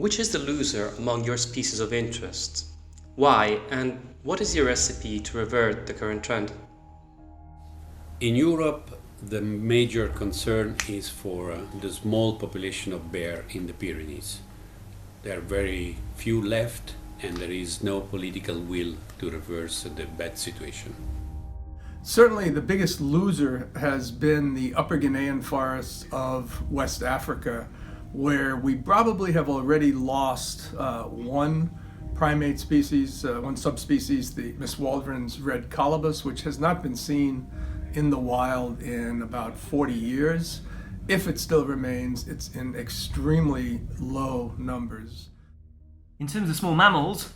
Which is the loser among your species of interest? Why, and what is your recipe to revert the current trend? In Europe, the major concern is for the small population of bear in the Pyrenees. There are very few left, and there is no political will to reverse the bad situation. Certainly the biggest loser has been the Upper Guinean forests of West Africa, where we probably have already lost one primate species, one subspecies, the Miss Waldron's red colobus, which has not been seen in the wild in about 40 years. If it still remains, it's in extremely low numbers. In terms of small mammals,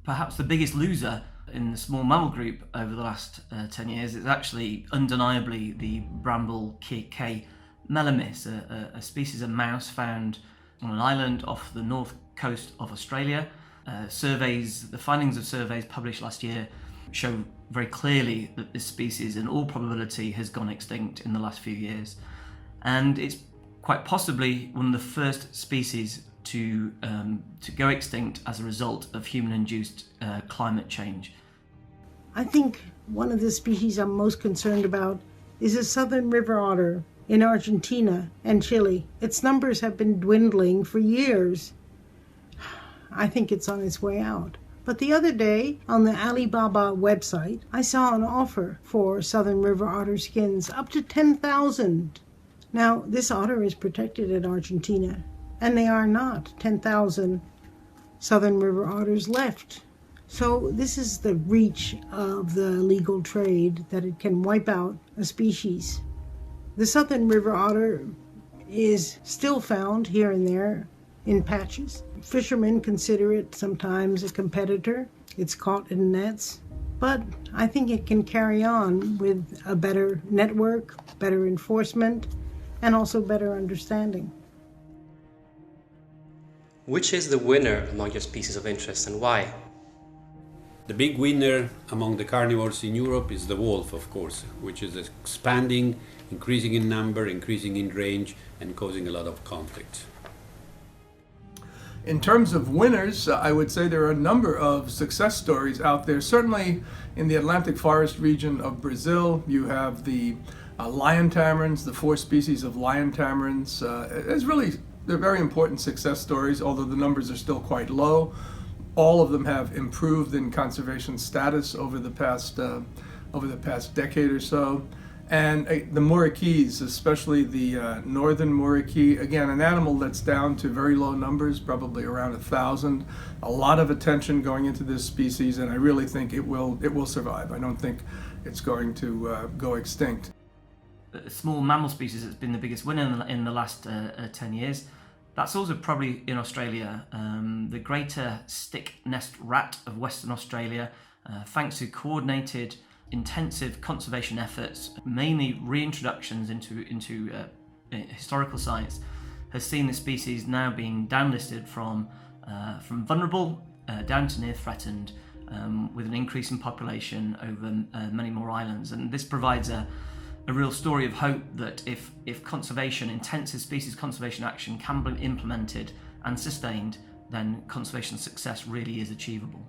perhaps the biggest loser in the small mammal group over the last 10 years is actually undeniably the bramble K melamis, a species of mouse found on an island off the north coast of Australia. The findings of surveys published last year show very clearly that this species in all probability has gone extinct in the last few years. And it's quite possibly one of the first species to go extinct as a result of human-induced climate change. I think one of the species I'm most concerned about is a southern river otter in Argentina and Chile. Its numbers have been dwindling for years. I think it's on its way out. But the other day, on the Alibaba website, I saw an offer for southern river otter skins up to 10,000. Now, this otter is protected in Argentina, and there are not 10,000 southern river otters left. So this is the reach of the legal trade, that it can wipe out a species. The southern river otter is still found here and there in patches. Fishermen consider it sometimes a competitor. It's caught in nets. But I think it can carry on with a better network, better enforcement, and also better understanding. Which is the winner among your species of interest and why? The big winner among the carnivores in Europe is the wolf, of course, which is expanding, increasing in number, increasing in range, and causing a lot of conflict. In terms of winners, I would say there are a number of success stories out there. Certainly in the Atlantic forest region of Brazil, you have the lion tamarins, the 4 species of lion tamarins. They're very important success stories, although the numbers are still quite low. All of them have improved in conservation status over the past decade or so. And the muriquis, especially the northern muriqui, again, an animal that's down to very low numbers, probably around 1,000. A lot of attention going into this species, and I really think it will survive. I don't think it's going to go extinct. The small mammal species has been the biggest winner in the last 10 years. That's also probably in Australia. The greater stick nest rat of Western Australia, thanks to coordinated intensive conservation efforts, mainly reintroductions into historical sites, has seen the species now being downlisted from vulnerable down to near threatened, with an increase in population over many more islands. And this provides a real story of hope that if intensive species conservation action can be implemented and sustained, then conservation success really is achievable.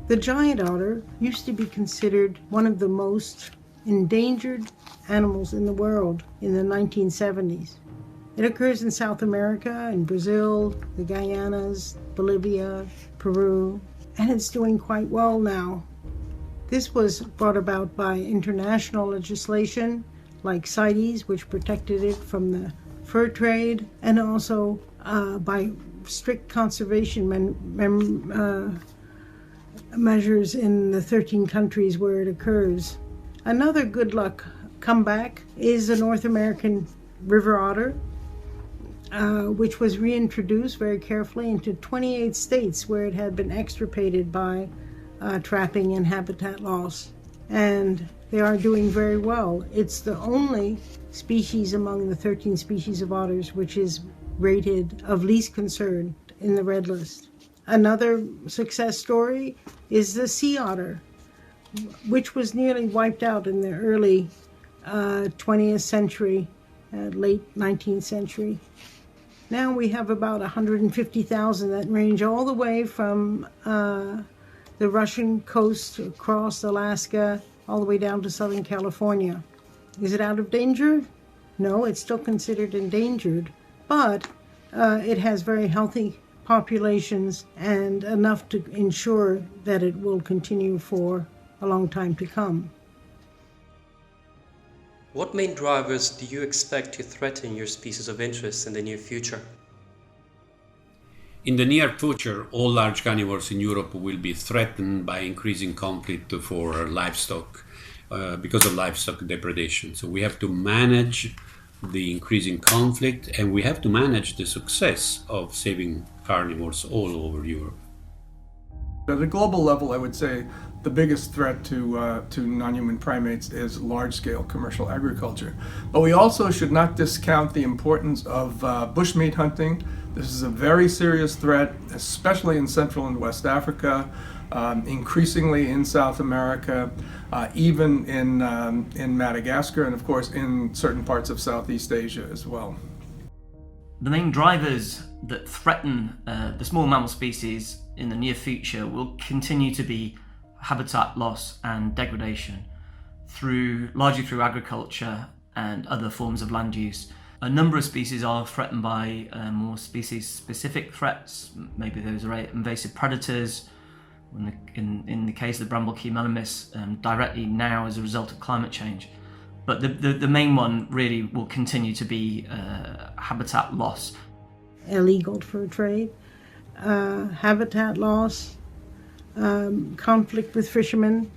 The giant otter used to be considered one of the most endangered animals in the world in the 1970s. It occurs in South America, in Brazil, the Guyanas, Bolivia, Peru, and it's doing quite well now. This was brought about by international legislation like CITES, which protected it from the fur trade, and also by strict conservation measures in the 13 countries where it occurs. Another good luck comeback is the North American river otter, which was reintroduced very carefully into 28 states where it had been extirpated by trapping and habitat loss. And they are doing very well. It's the only species among the 13 species of otters which is rated of least concern in the red list. Another success story is the sea otter, which was nearly wiped out in the early 20th century, late 19th century. Now we have about 150,000 that range all the way from the Russian coast across Alaska, all the way down to Southern California. Is it out of danger? No, it's still considered endangered, but it has very healthy populations and enough to ensure that it will continue for a long time to come. What main drivers do you expect to threaten your species of interest in the near future? In the near future, all large carnivores in Europe will be threatened by increasing conflict for livestock because of livestock depredation. So we have to manage the increasing conflict, and we have to manage the success of saving carnivores all over Europe. At a global level, I would say the biggest threat to non-human primates is large-scale commercial agriculture. But we also should not discount the importance of bushmeat hunting. This is a very serious threat, especially in Central and West Africa, increasingly in South America, even in Madagascar, and of course in certain parts of Southeast Asia as well. The main drivers that threaten the small mammal species in the near future will continue to be habitat loss and degradation, largely through agriculture and other forms of land use. A number of species are threatened by more species-specific threats. Maybe those are invasive predators. In the case of the bramblecue melomys, directly now as a result of climate change. But the main one really will continue to be habitat loss. Illegal fur trade, habitat loss, conflict with fishermen,